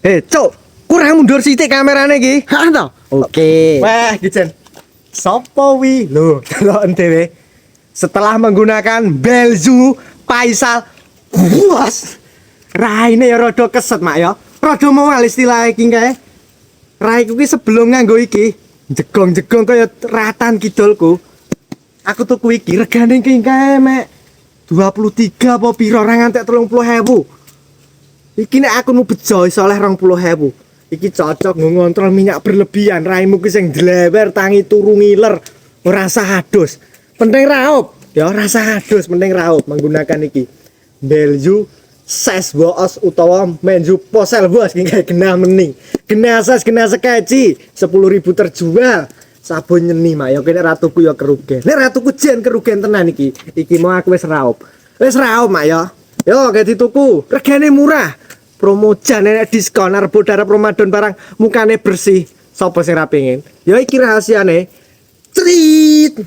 Cuk, kurang mundur sithik kamerane iki. Hah to? Oke. Wah, Gijen. Sopo wi? Loh, deloken dhewe. Setelah menggunakan Belzu Faisal puas. Raine ya rada keset, Mak ya. Rada mawal istilah iki kae. Raiku ki sebelum nganggo iki, jegong-jegong kaya ratan kidulku. Aku tuku iki regane iki kae mek 23 apa piro ora ngantek 30.000. Iki nek aku nu bejo iso oleh 20.000. Iki cocok nggo ngontrol minyak berlebihan. Raimu ki sing dlewer tangi turu ngiler, ora usah adus. Penting raup. Ya rasa adus, penting raup menggunakan iki. Belzu ses boos utawa menju posel bos iki kayak genah mening. Genah ses genah sekeci 10.000 terjual. Sabun nyeni mak ya kene ratuku ya kerugian. Nek ratuku jen kerugian tenan iki. Iki mau aku wis raup. Wis raup mak ya. Yo gak dituku. Regane murah. Promo jan enek diskon arep darap Ramadan barang mukane bersih. Sopo sing ra pengen? Ya iki rahasiane. Cerit.